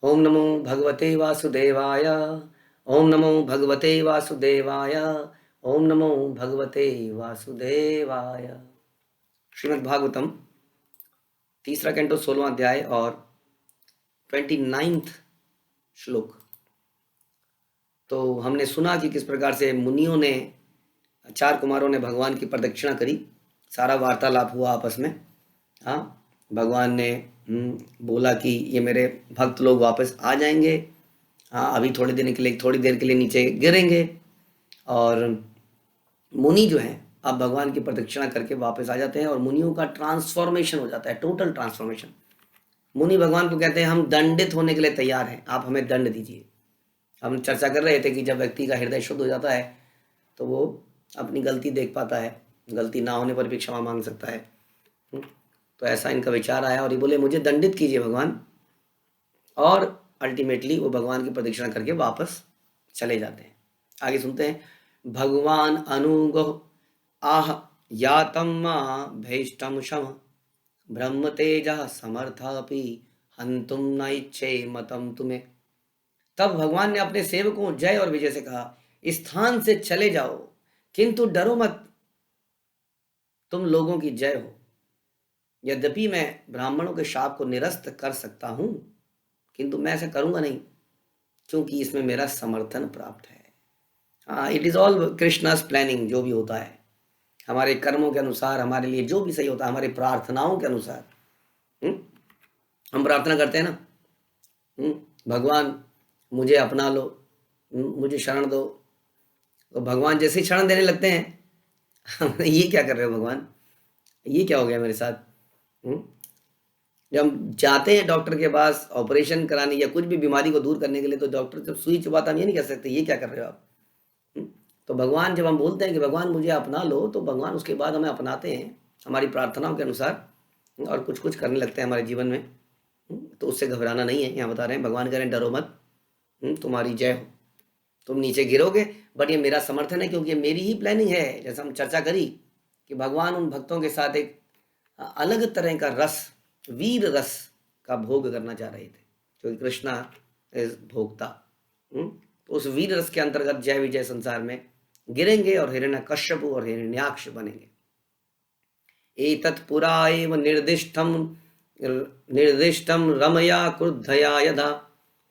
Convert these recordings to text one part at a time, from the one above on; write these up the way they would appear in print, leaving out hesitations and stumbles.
ओम नमो भगवते वासुदेवाय। ओम नमो भगवते वासुदेवाय। ओम नमो भगवते वासुदेवाय। श्रीमद् भागवतम तीसरा कैंटो 16वां अध्याय और 29th श्लोक। तो हमने सुना कि किस प्रकार से मुनियों ने, चार कुमारों ने भगवान की प्रदक्षिणा करी, सारा वार्तालाप हुआ आपस में। हाँ, भगवान ने बोला कि ये मेरे भक्त लोग वापस आ जाएंगे। हाँ, अभी थोड़ी देर के लिए नीचे गिरेंगे और मुनि जो हैं अब भगवान की प्रदक्षिणा करके वापस आ जाते हैं और मुनियों का ट्रांसफॉर्मेशन हो जाता है, टोटल ट्रांसफॉर्मेशन। मुनि भगवान को कहते हैं हम दंडित होने के लिए तैयार हैं, आप हमें दंड दीजिए। हम चर्चा कर रहे थे कि जब व्यक्ति का हृदय शुद्ध हो जाता है तो वो अपनी गलती देख पाता है, गलती ना होने पर भी क्षमा मांग सकता है। तो ऐसा इनका विचार आया और ये बोले मुझे दंडित कीजिए भगवान, और अल्टीमेटली वो भगवान की प्रदक्षिणा करके वापस चले जाते हैं। आगे सुनते हैं। भगवान अनुगो आह यातम मां भैष्टम शम ब्रह्म तेज समर्थापि हंतुम न इच्छे मतम तुम्हें। तब भगवान ने अपने सेवकों जय और विजय से कहा, स्थान से चले जाओ किंतु डरो मत, तुम लोगों की जय हो। यद्यपि मैं ब्राह्मणों के शाप को निरस्त कर सकता हूं, किंतु मैं ऐसा करूंगा नहीं क्योंकि इसमें मेरा समर्थन प्राप्त है। हाँ, it is all Krishna's planning. जो भी होता है हमारे कर्मों के अनुसार, हमारे लिए जो भी सही होता है, हमारी प्रार्थनाओं के अनुसार। हम प्रार्थना करते हैं ना, भगवान मुझे अपना लो, मुझे शरण दो, तो भगवान जैसे ही शरण देने लगते हैं ये क्या कर रहे हो भगवान, ये क्या हो गया मेरे साथ। जब हम जाते हैं डॉक्टर के पास ऑपरेशन कराने या कुछ भी बीमारी को दूर करने के लिए, तो डॉक्टर जब सुई चुबाता हम ये नहीं कह सकते ये क्या कर रहे हो आप। तो भगवान जब हम बोलते हैं कि भगवान मुझे अपना लो, तो भगवान उसके बाद हमें अपनाते हैं हमारी प्रार्थनाओं के अनुसार और कुछ कुछ करने लगते हैं हमारे जीवन में। तो उससे घबराना नहीं है, यहाँ बता रहे हैं। भगवान कह रहे हैं डरो मत, तुम्हारी जय हो। तुम नीचे गिरोगे बट ये मेरा समर्थन है, क्योंकि ये मेरी ही प्लानिंग है। जैसा हम चर्चा करी कि भगवान उन भक्तों के साथ एक अलग तरह का रस, वीर रस का भोग करना चाह रहे थे, क्योंकि कृष्णा इज भोक्ता। तो उस वीर रस के अंतर्गत जय विजय संसार में गिरेंगे और हिरण्यकश्यप और हिरण्याक्ष बनेंगे। एतत् पुरा एव निर्दिष्टम रमया क्रुद्धया यदा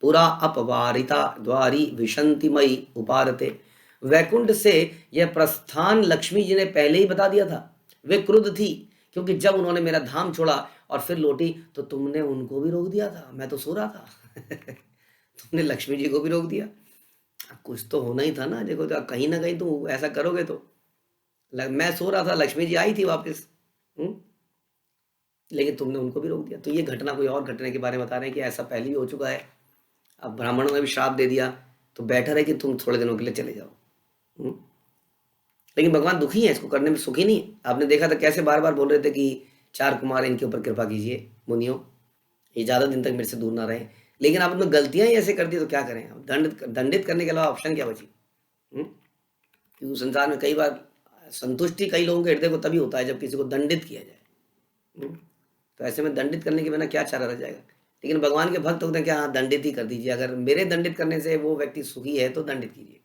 पुरा अपवारिता द्वारी विशंति मई उपारते। वैकुंठ से यह प्रस्थान लक्ष्मी जी ने पहले ही बता दिया था। वे क्रुद्ध थी क्योंकि जब उन्होंने मेरा धाम छोड़ा और फिर लौटी तो तुमने उनको भी रोक दिया था, मैं तो सो रहा था तुमने लक्ष्मी जी को भी रोक दिया। कुछ तो होना ही था ना। देखो तो कहीं ना कहीं तुम ऐसा करोगे तो मैं सो रहा था, लक्ष्मी जी आई थी वापस, लेकिन तुमने उनको भी रोक दिया। तो ये घटना कोई और घटना के बारे में बता रहे हैं कि ऐसा पहले ही हो चुका है। अब ब्राह्मणों ने भी श्राप दे दिया तो बेटर है कि तुम थोड़े दिनों के लिए चले जाओ। लेकिन भगवान दुखी है, इसको करने में सुखी नहीं है। आपने देखा था कैसे बार बार बोल रहे थे कि चार कुमार इनके ऊपर कृपा कीजिए मुनियों, ये ज़्यादा दिन तक मेरे से दूर ना रहे। लेकिन आपने गलतियां ही ऐसे कर दी तो क्या करें। अब दंडित करने के अलावा ऑप्शन क्या बची। क्योंकि संसार में कई बार संतुष्टि कई लोगों के हृदय को तभी होता है जब किसी को दंडित किया जाए। तो ऐसे में दंडित करने के बिना क्या चारा रह जाएगा। लेकिन भगवान के भक्त होते हैं क्या, हाँ दंडित ही कर दीजिए। अगर मेरे दंडित करने से वो व्यक्ति सुखी है तो दंडित कीजिए।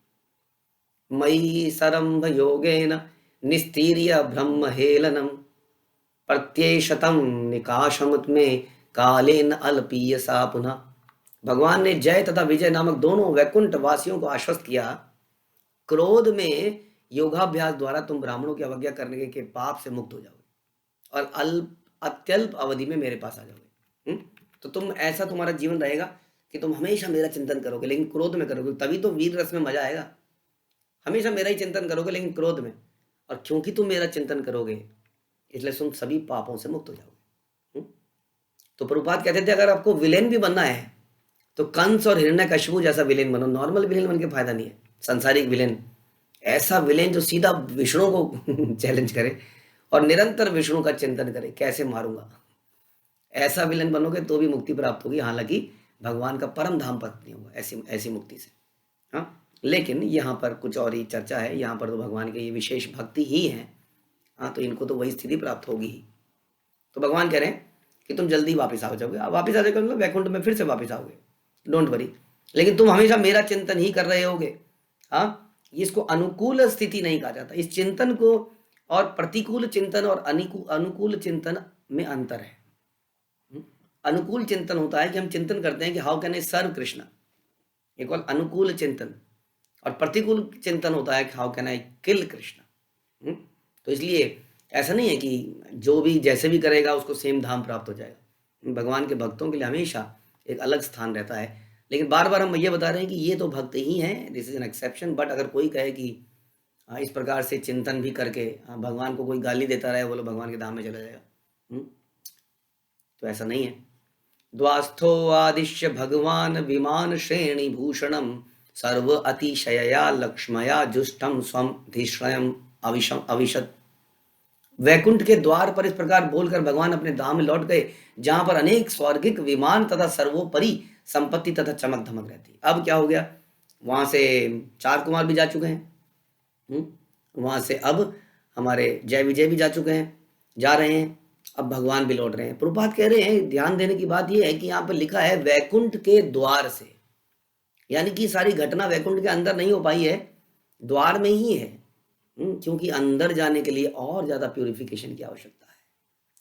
मयि सरंभ योगेन निस्तीर्य ब्रह्म हेलनम प्रत्येशतम निकाशमत में कालेन अल्पीयसा पुनः। भगवान ने जय तथा विजय नामक दोनों वैकुंठ वासियों को आश्वस्त किया, क्रोध में योगाभ्यास द्वारा तुम ब्राह्मणों की अवज्ञा करने के पाप से मुक्त हो जाओगे और अत्यल्प अवधि में मेरे पास आ जाओगे। तो तुम ऐसा तुम्हारा जीवन रहेगा कि तुम हमेशा मेरा चिंतन करोगे, लेकिन क्रोध में करोगे, तभी तो वीर रस में मजा आएगा। हमेशा मेरा ही चिंतन करोगे लेकिन क्रोध में, और क्योंकि तुम मेरा चिंतन करोगे इसलिए तुम सभी पापों से मुक्त हो जाओगे। तो प्रभुपाद कहते थे अगर आपको विलेन भी बनना है तो कंस और हिरण्यकशिपु जैसा विलेन बनो। नॉर्मल विलेन बन के फायदा नहीं है। सांसारिक विलेन, ऐसा विलेन जो सीधा विष्णु को चैलेंज करे और निरंतर विष्णु का चिंतन करे कैसे मारूंगा। ऐसा विलेन बनोगे तो भी मुक्ति प्राप्त होगी, हालांकि भगवान का परम धाम प्राप्त नहीं होगा ऐसी ऐसी मुक्ति से। हाँ, लेकिन यहाँ पर कुछ और ही चर्चा है। यहाँ पर तो भगवान के ये विशेष भक्ति ही है। हाँ, तो इनको तो वही स्थिति प्राप्त होगी ही। तो भगवान कह रहे हैं कि तुम जल्दी वापस आ जाओगे। आप वापस आ जाओगे मतलब वैकुंठ में फिर से वापस आओगे। Don't worry. लेकिन तुम हमेशा मेरा चिंतन ही कर रहे होगे। हाँ, इसको अनुकूल स्थिति नहीं कहा जाता। इस चिंतन को और प्रतिकूल चिंतन और अनुकूल चिंतन में अंतर है। अनुकूल चिंतन होता है कि हम चिंतन करते हैं कि हाउ कैन आई सर्व कृष्णा, ये कॉल अनुकूल चिंतन। और प्रतिकूल चिंतन होता है कि हाउ कैन आई किल कृष्णा। तो इसलिए ऐसा नहीं है कि जो भी जैसे भी करेगा उसको सेम धाम प्राप्त हो जाएगा। भगवान के भक्तों के लिए हमेशा एक अलग स्थान रहता है। लेकिन बार बार हम ये बता रहे हैं कि ये तो भक्त ही हैं, this is an exception. But अगर कोई कहे कि इस प्रकार से चिंतन भी करके भगवान को कोई गाली देता रहे, बोलो भगवान के धाम में चला जाएगा, तो ऐसा नहीं है। द्वास्थो आदिश्य भगवान विमान श्रेणी भूषणम सर्व अतिशयया लक्ष्मया जुष्टम स्वम धीश्रयम अविशत। वैकुंठ के द्वार पर इस प्रकार बोलकर भगवान अपने धाम में लौट गए, जहां पर अनेक स्वर्गिक विमान तथा सर्वोपरि संपत्ति तथा चमक धमक रहती। अब क्या हो गया, वहां से 4 कुमार भी जा चुके हैं, वहां से अब हमारे जय विजय भी जा चुके हैं, जा रहे हैं, अब भगवान भी लौट रहे हैं। प्रभुपाद कह रहे हैं ध्यान देने की बात यह है कि यहाँ पर लिखा है वैकुंठ के द्वार से, यानी कि सारी घटना वैकुंठ के अंदर नहीं हो पाई है, द्वार में ही है। क्योंकि अंदर जाने के लिए और ज़्यादा प्यूरिफिकेशन की आवश्यकता है,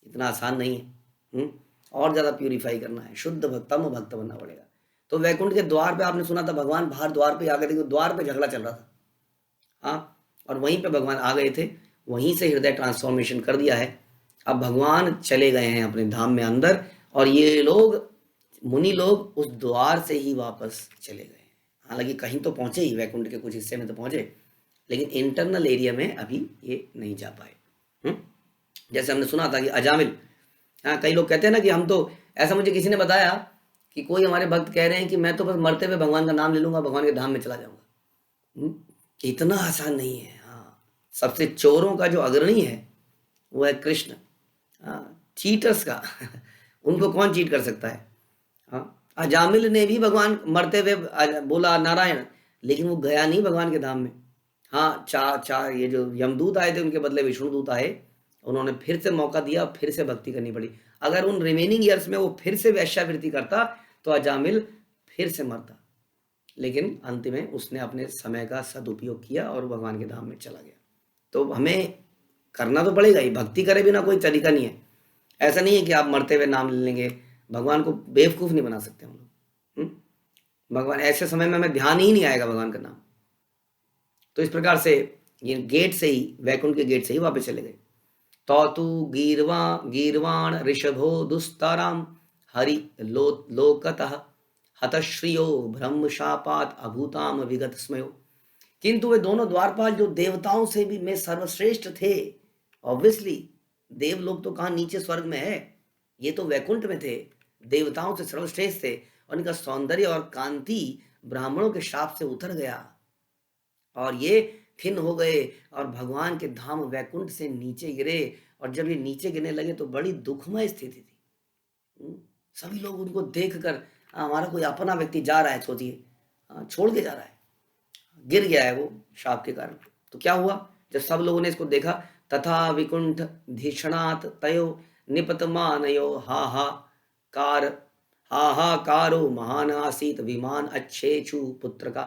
इतना आसान नहीं है। और ज़्यादा प्यूरिफाई करना है, शुद्ध भक्तम भक्त बनना पड़ेगा। तो वैकुंठ के द्वार पे आपने सुना था भगवान बाहर द्वार पे आकर देखो, द्वार पे झगड़ा चल रहा था, हाँ, और वहीं पे भगवान आ गए थे, वहीं से हृदय ट्रांसफॉर्मेशन कर दिया है। अब भगवान चले गए हैं अपने धाम में अंदर, और ये लोग मुनि लोग उस द्वार से ही वापस चले गए। हालांकि कहीं तो पहुंचे ही, वैकुंठ के कुछ हिस्से में तो पहुंचे, लेकिन इंटरनल एरिया में अभी ये नहीं जा पाए। जैसे हमने सुना था कि अजामिल, हाँ, कई लोग कहते हैं ना कि हम तो, ऐसा मुझे किसी ने बताया कि कोई हमारे भक्त कह रहे हैं कि मैं तो बस मरते हुए भगवान का नाम ले लूंगा, भगवान के धाम में चला जाऊंगा। इतना आसान नहीं है। हाँ, सबसे चोरों का जो अग्रणी है वो है कृष्ण। हाँ, चीटर्स का उनको कौन चीट कर सकता है। हाँ, अजामिल ने भी भगवान मरते हुए बोला नारायण, लेकिन वो गया नहीं भगवान के धाम में। हाँ, चार ये जो यमदूत आए थे उनके बदले विष्णुदूत आए, उन्होंने फिर से मौका दिया, फिर से भक्ति करनी पड़ी। अगर उन रिमेनिंग ईयर्स में वो फिर से वैश्यावृत्ति करता तो अजामिल फिर से मरता, लेकिन अंत में उसने अपने समय का सदुपयोग किया और भगवान के धाम में चला गया। तो हमें करना तो पड़ेगा ही, भक्ति करे बिना कोई तरीका नहीं है। ऐसा नहीं है कि आप मरते हुए नाम ले लेंगे, भगवान को बेवकूफ़ नहीं बना सकते हम लोग। भगवान ऐसे समय में हमें ध्यान ही नहीं आएगा भगवान का नाम। तो इस प्रकार से ये गेट से ही, वैकुंठ के गेट से ही वापस चले गए। तौतु गीर्वाण ऋषभो दुस्ताराम हरि लोकतः हतश्रियो ब्रह्म शापात अभूताम विगत स्मयो। किंतु वे दोनों द्वारपाल जो देवताओं से भी में सर्वश्रेष्ठ थे, ऑब्वियसली देवलोक तो कहाँ नीचे स्वर्ग में है, ये तो वैकुंठ में थे, देवताओं से सर्वश्रेष्ठ थे, और इनका सौंदर्य और कांति ब्राह्मणों के शाप से उतर गया और ये खिन्न हो गए और भगवान के धाम वैकुंठ से नीचे गिरे। और जब ये नीचे गिरने लगे तो बड़ी दुखमय स्थिति थी। सभी लोग उनको देखकर, हमारा कोई अपना व्यक्ति जा रहा है, सोचिए, छोड़ के जा रहा है, गिर गया है वो शाप के कारण। तो क्या हुआ, जब सब लोगों ने इसको देखा, तथा विकुंठ धीषणात तयो निपतमानयो हाहाकारो महान आसीत विमान अच्छेचु पुत्र का।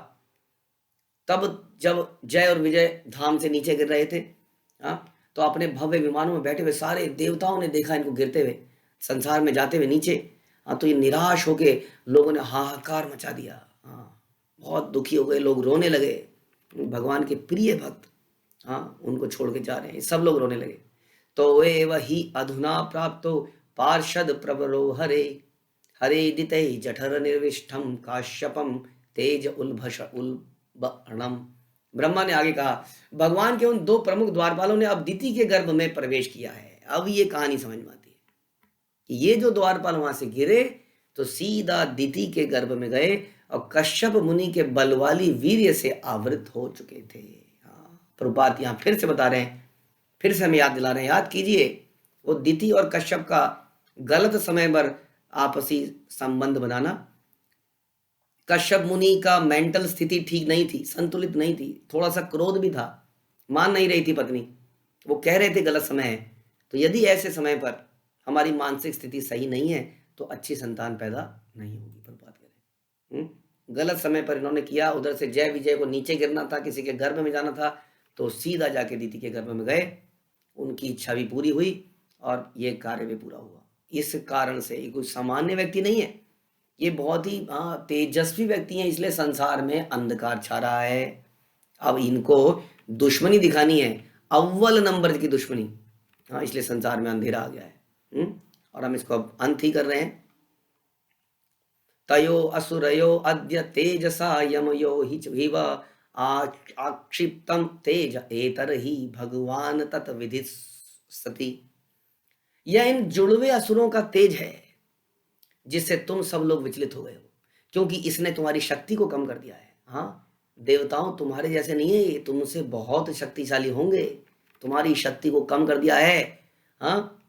तब जब जय और विजय धाम से नीचे गिर रहे थे, तो अपने भव्य विमानों में बैठे हुए सारे देवताओं ने देखा इनको गिरते हुए, संसार में जाते हुए नीचे। तो ये निराश होके लोगों ने हाहाकार मचा दिया। बहुत दुखी हो गए लोग, रोने लगे। भगवान के प्रिय भक्त उनको छोड़ के जा रहे हैं, सब लोग रोने लगे। तो वे वही अधुना प्राप्तो पार्षद प्रवरो हरे हरे दिते जठर निर्विष्टम काश्यपम तेज उल्भष उल्बणम। ब्रह्मा ने आगे कहा, भगवान के उन 2 प्रमुख द्वारपालों ने अब दिति के गर्भ में प्रवेश किया है। अब ये कहानी समझ में आती है कि ये जो द्वारपाल वहां से गिरे तो सीधा दिति के गर्भ में गए और कश्यप मुनि के बलवाली वीर्य से आवृत हो चुके थे। प्रभुपाद यहाँ फिर से बता रहे हैं, फिर से हमें याद दिला रहे हैं, याद कीजिए वो दिति और कश्यप का गलत समय पर आपसी संबंध बनाना। कश्यप मुनि का मेंटल स्थिति ठीक नहीं थी, संतुलित नहीं थी, थोड़ा सा क्रोध भी था, मान नहीं रही थी पत्नी, वो कह रहे थे गलत समय है। तो यदि ऐसे समय पर हमारी मानसिक स्थिति सही नहीं है तो अच्छी संतान पैदा नहीं होगी, प्रभुपाद कह रहे गलत समय पर इन्होंने किया, उधर से जय विजय को नीचे गिरना था, किसी के गर्भ में जाना था, तो सीधा जाके दीदी के गर्भ में गए, उनकी इच्छा भी पूरी हुई और ये कार्य भी पूरा हुआ। इस कारण से ये कोई सामान्य व्यक्ति नहीं है, ये बहुत ही तेजस्वी व्यक्ति हैं, इसलिए संसार में अंधकार छा रहा है। अब इनको दुश्मनी दिखानी है, अव्वल नंबर की दुश्मनी, इसलिए संसार में अंधेरा आ गया है। और हम इसको अब अंत ही कर रहे हैं। तयो असुरयो अद्य तेजसा यमयो हिचभिव आक्षिप्तम तेज एतर ही भगवान तत् विधि सती। यह इन जुड़वे असुरों का तेज है जिससे तुम सब लोग विचलित हो गए हो, क्योंकि इसने तुम्हारी शक्ति को कम कर दिया है। हाँ, देवताओं तुम्हारे जैसे नहीं है, ये तुमसे बहुत शक्तिशाली होंगे, तुम्हारी शक्ति को कम कर दिया है। हाँ,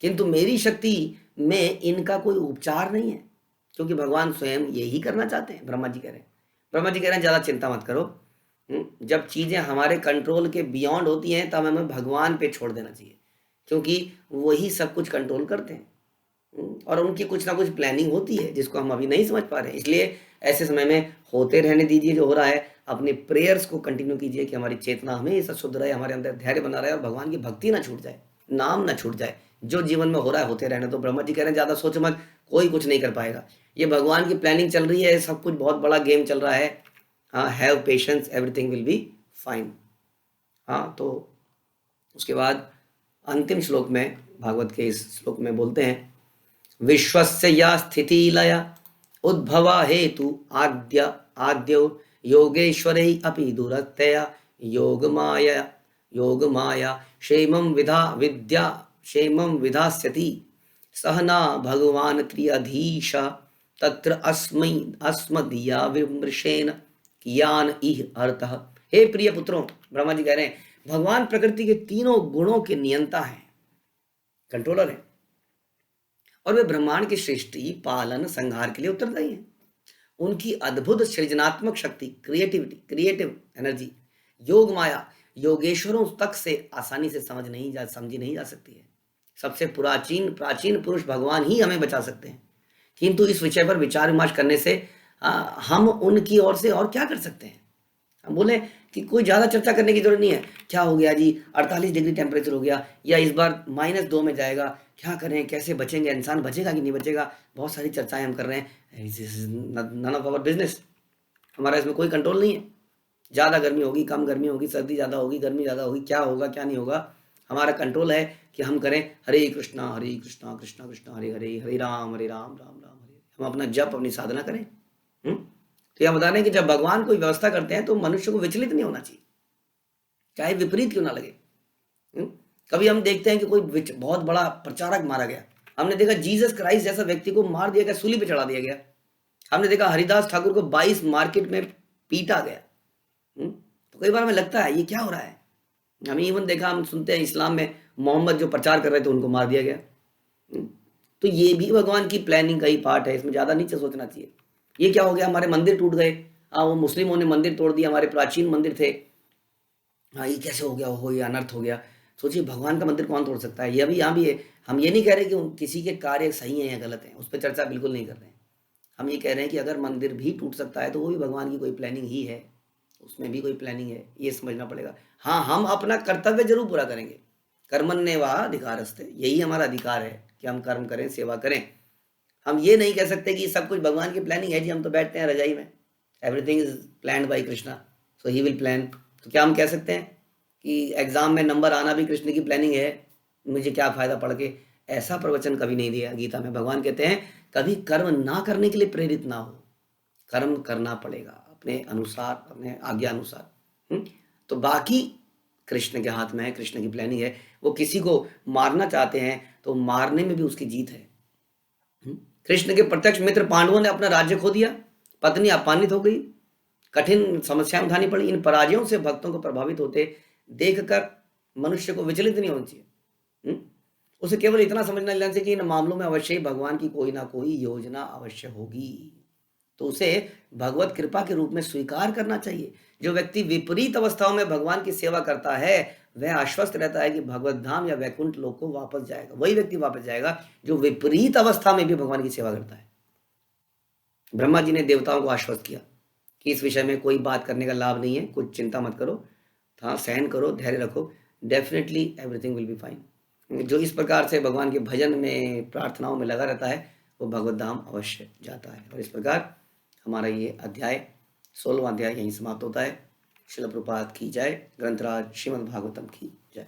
किंतु मेरी शक्ति में इनका कोई उपचार नहीं है, क्योंकि भगवान स्वयं यही करना चाहते हैं। ब्रह्मा जी कह रहे हैं ज़्यादा चिंता मत करो। जब चीज़ें हमारे कंट्रोल के बियॉन्ड होती हैं तब हमें भगवान पे छोड़ देना चाहिए, क्योंकि वही सब कुछ कंट्रोल करते हैं और उनकी कुछ ना कुछ प्लानिंग होती है जिसको हम अभी नहीं समझ पा रहे हैं। इसलिए ऐसे समय में होते रहने दीजिए जो हो रहा है, अपने प्रेयर्स को कंटिन्यू कीजिए कि हमारी चेतना हमेशा शुद्ध रहे, हमारे अंदर धैर्य बना रहे और भगवान की भक्ति ना छूट जाए, नाम ना छूट जाए। जो जीवन में हो रहा है होते रहने तो। ब्रह्मा जी कह रहे हैं ज़्यादा सोच मत, कोई कुछ नहीं कर पाएगा, ये भगवान की प्लानिंग चल रही है, सब कुछ बहुत बड़ा गेम चल रहा है। हाँ, have patience, everything will be fine. हाँ, तो उसके बाद अंतिम श्लोक में, भागवत के इस श्लोक में बोलते हैं, विश्वस्य या स्थिति लया उद्भवा हेतु आद्यो योगेश्वरै अपि दुरत्यया योगमाया क्षेमं विधास्यति सहना भगवान त्रिअधीश तत्र अस्मदीया विमृशेन कियान इह अर्थः। हे प्रिय पुत्रों, ब्रह्मा जी कह रहे हैं भगवान प्रकृति के तीनों गुणों के नियंता हैं, कंट्रोलर हैं, और वे ब्रह्मांड की सृष्टि, पालन, संहार के लिए उत्तरदायी हैं। उनकी अद्भुत सृजनात्मक शक्ति, क्रिएटिव एनर्जी, योग माया योगेश्वरों तक से आसानी से समझी नहीं जा सकती है। सबसे प्राचीन पुरुष भगवान ही हमें बचा सकते हैं, किंतु इस विषय पर विचार विमर्श करने से हम उनकी ओर से और क्या कर सकते हैं। हम बोले कि कोई ज़्यादा चर्चा करने की जरूरत नहीं है। क्या हो गया जी, 48 डिग्री टेम्परेचर हो गया, या इस बार -2 में जाएगा, क्या करें, कैसे बचेंगे, इंसान बचेगा कि नहीं बचेगा, बहुत सारी चर्चाएं हम कर रहे हैं। नन ऑफ आवर बिजनेस, हमारा इसमें कोई कंट्रोल नहीं है। ज़्यादा गर्मी होगी, कम गर्मी होगी, सर्दी ज़्यादा होगी, गर्मी ज़्यादा होगी, क्या होगा क्या नहीं होगा, हमारा कंट्रोल है कि हम करें हरे कृष्णा कृष्णा कृष्णा हरे हरे, हरे राम राम राम हरे। हम अपना जप, अपनी साधना करें। तो यह बता रहे हैं कि जब भगवान कोई व्यवस्था करते हैं तो मनुष्य को विचलित नहीं होना चाहिए, चाहे विपरीत क्यों ना लगे। कभी हम देखते हैं कि कोई बहुत बड़ा प्रचारक मारा गया, हमने देखा जीसस क्राइस्ट जैसा व्यक्ति को मार दिया गया, सूली पे चढ़ा दिया गया। हमने देखा हरिदास ठाकुर को 22 मार्केट में पीटा गया। तो कई बार हमें लगता है ये क्या हो रहा है। हमें इवन देखा, हम सुनते हैं इस्लाम में मोहम्मद जो प्रचार कर रहे थे उनको मार दिया गया। तो ये भी भगवान की प्लानिंग का ही पार्ट है, इसमें ज़्यादा नीचे सोचना चाहिए। ये क्या हो गया, हमारे मंदिर टूट गए, वो मुस्लिमों ने मंदिर तोड़ दिया, हमारे प्राचीन मंदिर थे, हाँ ये कैसे हो गया, हो ये अनर्थ हो गया। सोचिए भगवान का मंदिर कौन तोड़ सकता है। ये अभी यहाँ भी है। हम ये नहीं कह रहे कि किसी के कार्य सही है या गलत है, उस पर चर्चा बिल्कुल नहीं कर रहे हैं। हम ये कह रहे हैं कि अगर मंदिर भी टूट सकता है तो वो भी भगवान की कोई प्लानिंग ही है, उसमें भी कोई प्लानिंग है, ये समझना पड़ेगा। हाँ, हम अपना कर्तव्य जरूर पूरा करेंगे, कर्मण्येवा अधिकारस्ते, यही हमारा अधिकार है कि हम कर्म करें, सेवा करें। हम ये नहीं कह सकते कि सब कुछ भगवान की प्लानिंग है जी, हम तो बैठते हैं रजाई में, everything is planned by Krishna so he will plan. तो क्या हम कह सकते हैं कि एग्जाम में नंबर आना भी कृष्ण की प्लानिंग है, मुझे क्या फायदा पढ़ के। ऐसा प्रवचन कभी नहीं दिया गीता में। भगवान कहते हैं कभी कर्म ना करने के लिए प्रेरित ना हो, कर्म करना पड़ेगा अपने अनुसार, अपने आज्ञा अनुसार। तो बाकी कृष्ण के हाथ में है, कृष्ण की प्लानिंग है। वो किसी को मारना चाहते हैं तो मारने में भी उसकी जीत है। कृष्ण के प्रत्यक्ष मित्र पांडवों ने अपना राज्य खो दिया, पत्नी अपमानित हो गई, कठिन समस्याएं उठानी पड़ी। इन पराजयों से भक्तों को प्रभावित होते देखकर मनुष्य को विचलित नहीं होना चाहिए। उसे केवल इतना समझना लेना चाहिए कि इन मामलों में अवश्य ही भगवान की कोई ना कोई योजना अवश्य होगी, तो उसे भगवत कृपा के रूप में स्वीकार करना चाहिए। जो व्यक्ति विपरीत अवस्थाओं में भगवान की सेवा करता है वह आश्वस्त रहता है कि भगवत धाम या वैकुंठ लोक को वापस जाएगा। वही व्यक्ति वापस जाएगा जो विपरीत अवस्था में भी भगवान की सेवा करता है। ब्रह्मा जी ने देवताओं को आश्वस्त किया, कि इस विषय में कोई बात करने का लाभ नहीं है, कुछ चिंता मत करो, हाँ सहन करो, धैर्य रखो, definitely everything will be fine. जो इस प्रकार से भगवान के भजन में, प्रार्थनाओं में लगा रहता है, वो भगवत धाम अवश्य जाता है। और इस प्रकार हमारा ये अध्याय 16वां अध्याय यहीं समाप्त होता है। शिल प्रभुपाद की जय, ग्रंथराज श्रीमद् भागवतम की जय।